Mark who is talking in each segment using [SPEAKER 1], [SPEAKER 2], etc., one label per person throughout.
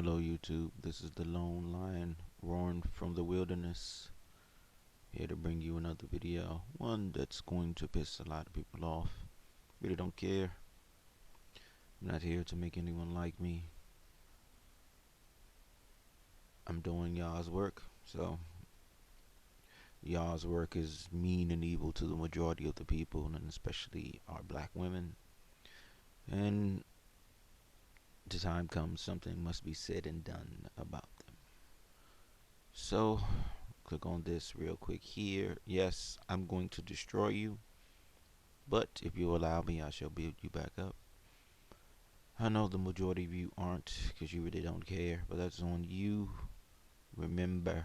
[SPEAKER 1] Hello YouTube, this is the lone lion roaring from the wilderness, here to bring you another video, one that's going to piss a lot of people off. Really don't care. I'm not here to make anyone like me. I'm doing y'all's work, so y'all's work is mean and evil to the majority of the people, and especially our black women. And the time comes, something must be said and done about them. So click on this real quick here. Yes, I'm going to destroy you, but if you allow me, I shall build you back up. I know the majority of you aren't, because you really don't care, but that's on you. Remember,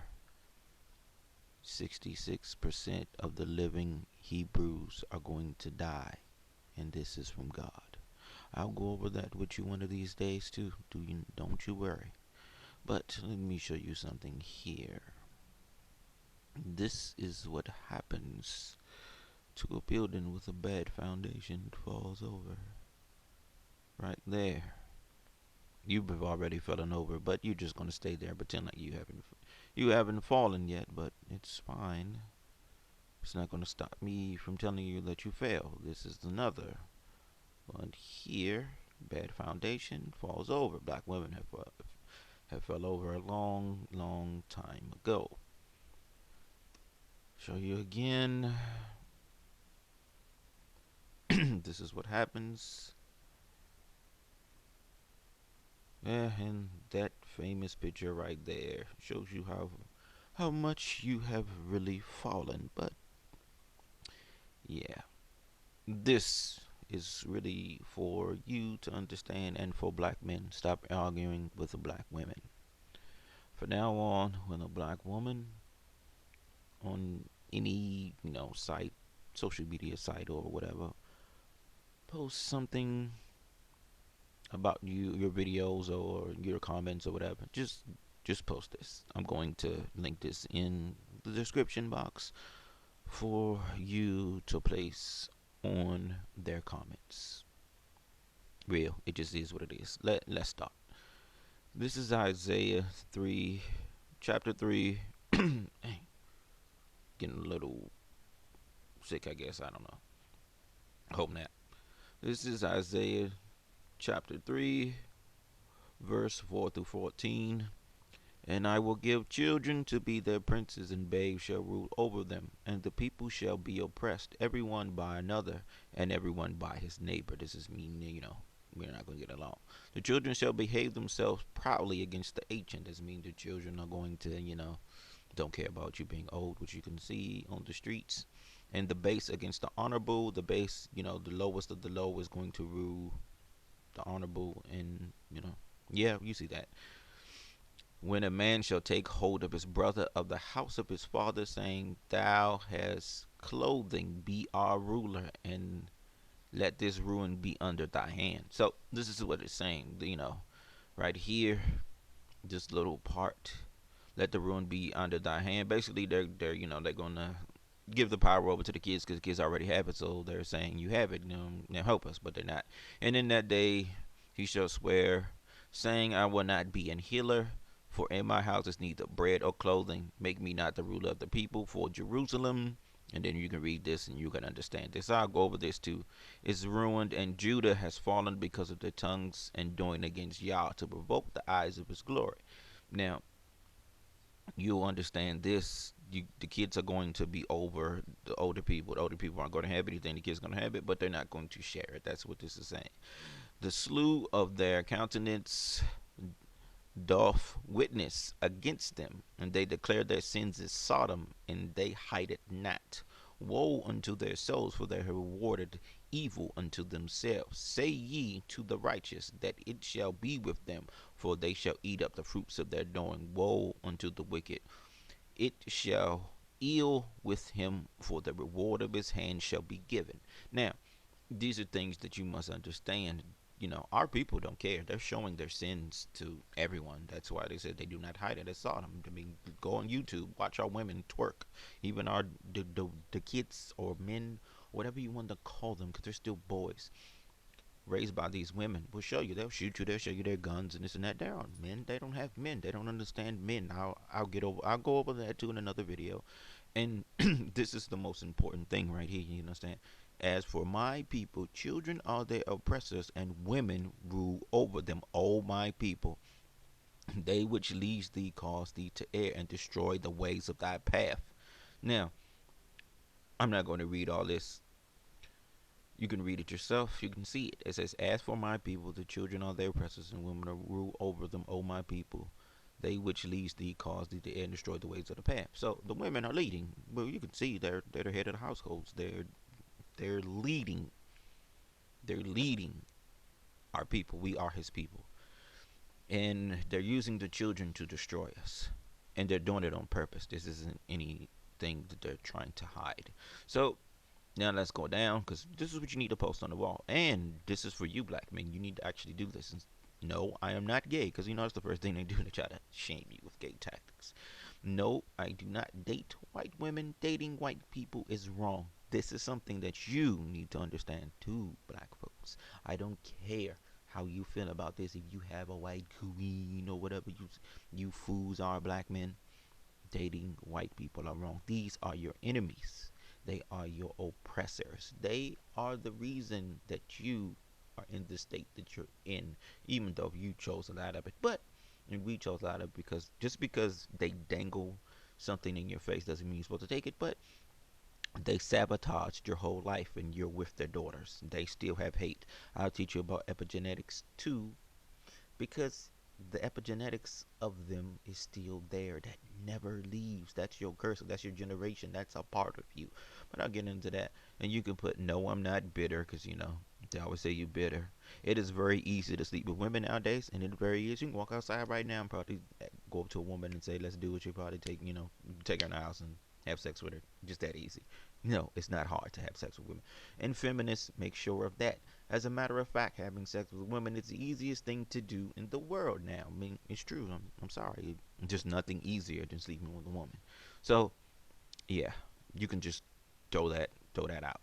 [SPEAKER 1] 66% of the living Hebrews are going to die, and this is from God. I'll go over that with you one of these days too. Don't you worry. But let me show you something here. This is what happens to a building with a bad foundation. It falls over. Right there. You've already fallen over, but you're just gonna stay there and pretend like you haven't fallen yet, but it's fine. It's not gonna stop me from telling you that you fell. This is another one here. Bad foundation falls over. Black women have fell over a long time ago. Show you again. This is what happens. Yeah, and that famous picture right there shows you how much you have really fallen. But yeah, this is really for you to understand, and for black men. Stop arguing with the black women. From now on, when a black woman on any site, social media site or whatever, posts something about your videos or your comments or whatever, just post this. I'm going to link this in the description box for you to place on their comments. Real, it just is what it is. Let's start. This is Isaiah 3, chapter 3. Getting a little sick, I guess. I don't know. Hope not. This is Isaiah chapter 3, verse 4 through 14. And I will give children to be their princes, and babes shall rule over them. And the people shall be oppressed, everyone by another, and everyone by his neighbor. This is meaning, we're not going to get along. The children shall behave themselves proudly against the ancient. This means the children are going to, don't care about you being old, which you can see on the streets. And the base against the honorable. The base, the lowest of the low is going to rule the honorable. And, yeah, you see that. When a man shall take hold of his brother of the house of his father, saying, Thou hast clothing, be our ruler, and let this ruin be under thy hand. So this is what it's saying, right here, this little part, let the ruin be under thy hand. Basically, they're gonna give the power over to the kids, because the kids already have it. So they're saying, you have it, now help us, but they're not. And in that day he shall swear, saying, I will not be an healer, for in my house is neither bread or clothing. Make me not the ruler of the people for Jerusalem. And then you can read this and you can understand this. I'll go over this too. It's ruined, and Judah has fallen because of their tongues and doing against Yah, to provoke the eyes of his glory. Now, you'll understand this. The kids are going to be over the older people. The older people aren't going to have anything. The kids are going to have it, but they're not going to share it. That's what this is saying. The slew of their countenance doth witness against them, and they declare their sins as Sodom, and they hide it not. Woe unto their souls, for they have rewarded evil unto themselves. Say ye to the righteous that it shall be with them, for they shall eat up the fruits of their doing. Woe unto the wicked, it shall ill with him, for the reward of his hand shall be given. Now, these are things that you must understand. Our people don't care. They're showing their sins to everyone. That's why they said they do not hide it as Sodom. I mean, go on YouTube, watch our women twerk. Even the kids or men, whatever you want to call them, because they're still boys. raised by these women will show you. They'll shoot you. They'll show you their guns and this and that. They are men. They don't have men. They don't understand men. I'll get over. I'll go over that too in another video. And this is the most important thing right here. You understand? As for my people, children are their oppressors, and women rule over them. O my people, they which leads thee cause thee to err and destroy the ways of thy path. Now, I'm not going to read all this. You can read it yourself. You can see it. It says, as for my people, the children are their oppressors, and women are rule over them, O my people. They which leads thee cause thee to err and destroy the ways of the path. So the women are leading. Well, you can see they're the head of the households. They're leading. They're leading our people. We are his people. And they're using the children to destroy us. And they're doing it on purpose. This isn't anything that they're trying to hide. So now let's go down, because this is what you need to post on the wall. And this is for you black men. You need to actually do this. And no, I am not gay, because you know that's the first thing they do, to try to shame you with gay tactics. No, I do not date white women. Dating white people is wrong. This is something that you need to understand too, black folks. I don't care how you feel about this. If you have a white queen or whatever you fools are, black men, dating white people are wrong. These are your enemies. They are your oppressors. They are the reason that you are in the state that you're in, even though you chose a lot of it. But and we chose a lot of it because just because they dangle something in your face doesn't mean you're supposed to take it. But they sabotaged your whole life, and you're with their daughters. They still have hate. I'll teach you about epigenetics too, because the epigenetics of them is still there. That never leaves. That's your curse. That's your generation. That's a part of you. But I'll get into that. And you can put, no, I'm not bitter, because, you know, they always say you bitter. It is very easy to sleep with women nowadays, and it's very easy. You can walk outside right now and probably go up to a woman and say, let's do it. You probably take, you know, take her in the house and have sex with her. Just that easy. No, it's not hard to have sex with women. And feminists make sure of that. As a matter of fact, having sex with women is the easiest thing to do in the world now. I mean, it's true. I'm sorry. It's just nothing easier than sleeping with a woman. So, yeah, you can just throw that out.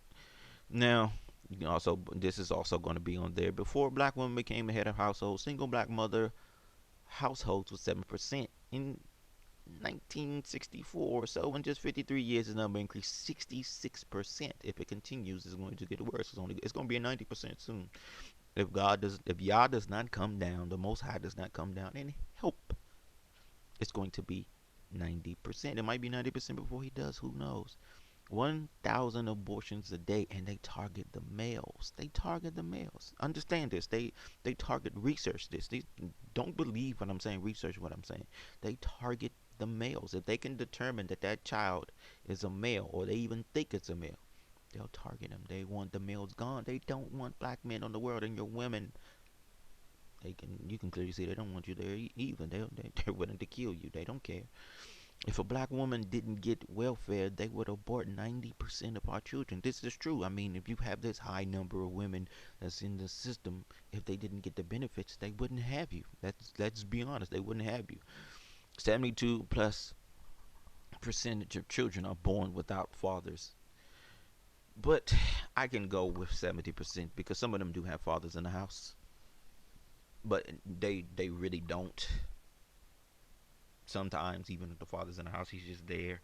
[SPEAKER 1] Now, you can also, this is also going to be on there. Before black women became the head of household, single black mother households was 7%. In 1964, so in just 53 years, the number increased 66%. If it continues, it's going to get worse. It's going to be a 90% soon. If Yah does not come down, the Most High does not come down and help, it's going to be 90%. It might be 90% before he does. Who knows? 1,000 abortions a day, and they target the males. They target the males. Understand this. They target. Research this. They don't believe what I'm saying. Research what I'm saying. They target the males. If they can determine that that child is a male, or they even think it's a male, they'll target them. They want the males gone. They don't want black men on the world. And your women, you can clearly see they don't want you there even. They're willing to kill you. They don't care. If a black woman didn't get welfare, they would abort 90% of our children. This is true. I mean, if you have this high number of women that's in the system, if they didn't get the benefits, they wouldn't have you. Let's be honest, they wouldn't have you. 72 plus percentage of children are born without fathers. But I can go with 70% because some of them do have fathers in the house. But they really don't. Sometimes even if the father's in the house, he's just there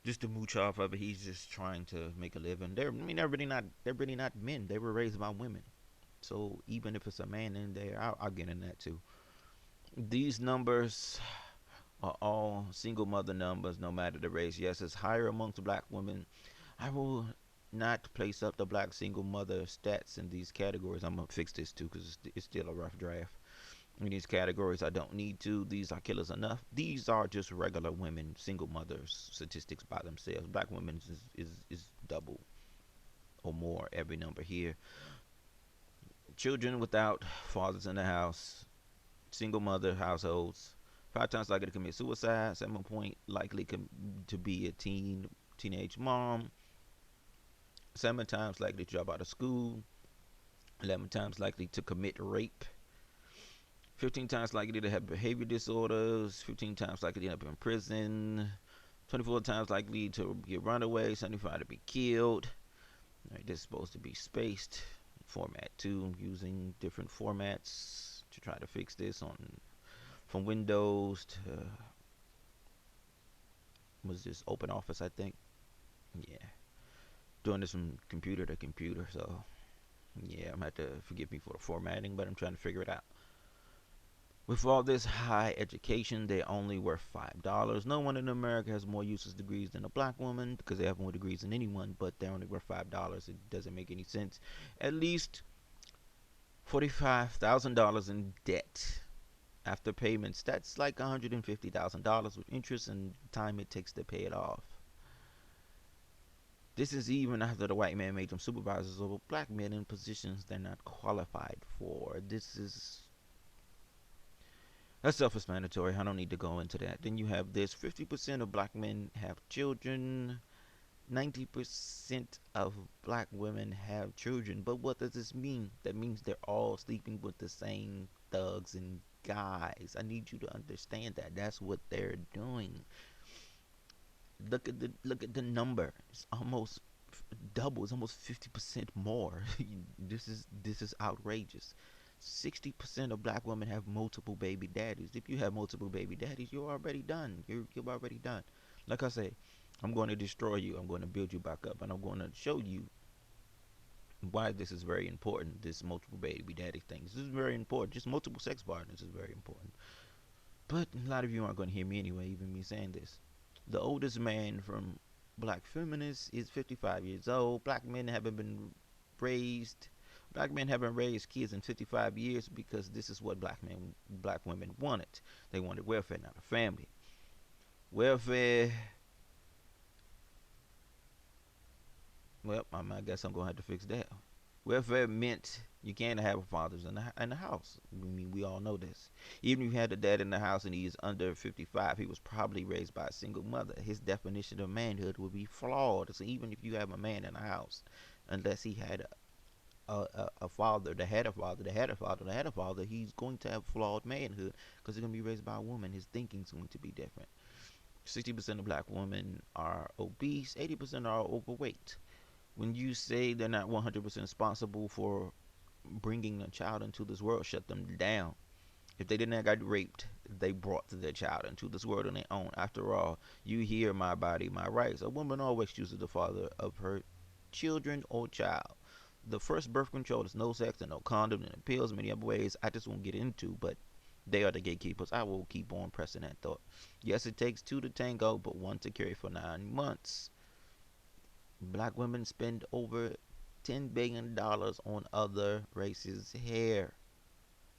[SPEAKER 1] just to mooch off of it. He's just trying to make a living. They're really not men. They were raised by women. So even if it's a man in there, I'll get in that too. These numbers are all single mother numbers, no matter the race. Yes, it's higher amongst black women. I will not place up the black single mother stats in these categories. I'm gonna fix this too because it's still a rough draft. In these categories, I don't need to. These are killers enough. These are just regular women, single mothers statistics by themselves. Black women is double or more every number here. Children without fathers in the house, single mother households, 5 times likely to commit suicide, 7 point likely to be a teenage mom, 7 times likely to drop out of school, 11 times likely to commit rape, 15 times likely to have behavior disorders, 15 times likely to end up in prison, 24 times likely to get run away, 75 to be killed. All right, this is supposed to be spaced. format too. I'm using different formats to try to fix this on from Windows to was this Open Office, I think. Yeah, doing this from computer to computer. So yeah, I'm gonna have to forgive me for the formatting, but I'm trying to figure it out. With all this high education, they only worth $5. No one in America has more useless degrees than a black woman because they have more degrees than anyone, but they're only worth $5. It doesn't make any sense. At least $45,000 in debt after payments. That's like $150,000 with interest and time it takes to pay it off. This is even after the white man made them supervisors over black men in positions they're not qualified for. This is that's self-explanatory. I don't need to go into that. Then you have this: 50% of black men have children. 90% of black women have children. But what does this mean? That means they're all sleeping with the same thugs and guys. I need you to understand that. That's what they're doing. Look at the number. It's almost double. It's almost 50% more. This is outrageous. 60% of black women have multiple baby daddies. If you have multiple baby daddies, you're already done. You're already done. Like I say, I'm going to destroy you. I'm going to build you back up, and I'm going to show you why this is very important. This multiple baby daddy thing. This is very important. Just multiple sex partners is very important. But a lot of you aren't going to hear me anyway, even me saying this. The oldest man from black feminists is 55 years old. Raised Black men haven't raised kids in 55 years because this is what black women wanted. They wanted welfare, not a family. Welfare. Well, I guess I'm gonna have to fix that. Welfare meant you can't have fathers in the house. I mean, we all know this. Even if you had a dad in the house and he is under 55, he was probably raised by a single mother. His definition of manhood would be flawed. So even if you have a man in the house, unless he had a father that had a father that had a father that had a father, he's going to have flawed manhood because he's going to be raised by a woman. His thinking's going to be different. 60% of black women are obese, 80% are overweight. When you say they're not 100% responsible for bringing a child into this world, shut them down. If they didn't have got raped, they brought their child into this world on their own. After all, you hear my body, my rights. A woman always chooses the father of her children or child. The first birth control is no sex and no condom and pills, many other ways I just won't get into, but they are the gatekeepers. I will keep on pressing that thought. Yes, it takes two to tango, but one to carry for 9 months. Black women spend over $10 billion on other races' hair.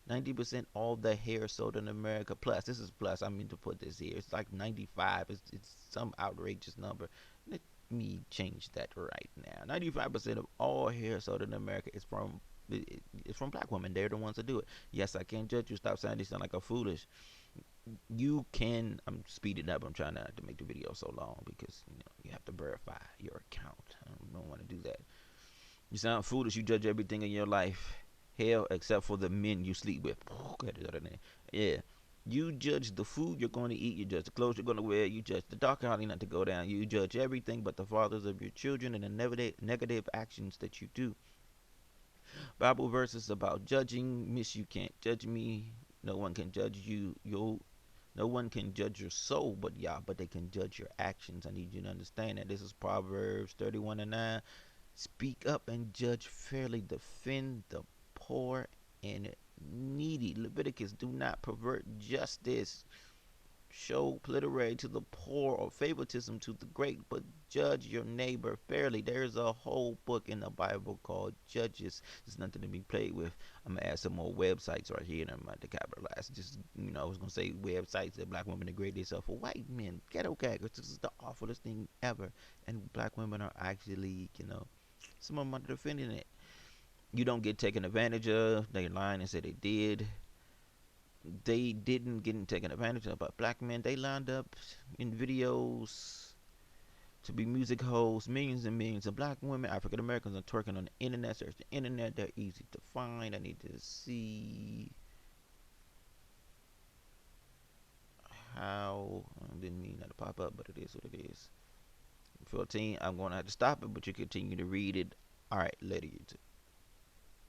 [SPEAKER 1] 90% all the hair sold in America. Plus, this is plus. I mean to put this here. It's like 95. It's some outrageous number. Let me change that right now. 95% of all hair sold in America is from black women. They're the ones that do it. Yes, I can't judge you. Stop saying you sound like a foolish. You can. I'm speeding up. I'm trying not to make the video so long because you have to verify your account. I don't want to do that. You sound foolish. You judge everything in your life. Hell, except for the men you sleep with. Yeah. You judge the food you're going to eat. You judge the clothes you're going to wear. You judge the dark alley not to go down. You judge everything but the fathers of your children and the negative actions that you do. Bible verses about judging. Miss, you can't judge me. No one can judge you. No one can judge your soul, but they can judge your actions. I need you to understand that. This is Proverbs 31:9. Speak up and judge fairly. Defend the poor and needy. Leviticus, do not pervert justice. Show plurality to the poor or favoritism to the great, but judge your neighbor fairly. There's a whole book in the Bible called Judges. There's nothing to be played with. I'm gonna add some more websites right here, and I'm about to capitalize. Just I was gonna say websites that black women degrade themselves for white men. Ghetto caggers. This is the awfulest thing ever, and black women are actually, some of them are defending it. You don't get taken advantage of. They lying and say they did. They didn't get taken advantage of. But black men, they lined up in videos to be music hosts. Millions and millions of black women, African Americans, are twerking on the internet. Search the internet. They're easy to find. I need to see how. I didn't mean that to pop up, but it is what it is. 14. I'm going to have to stop it, but you continue to read it. All right, later, YouTube.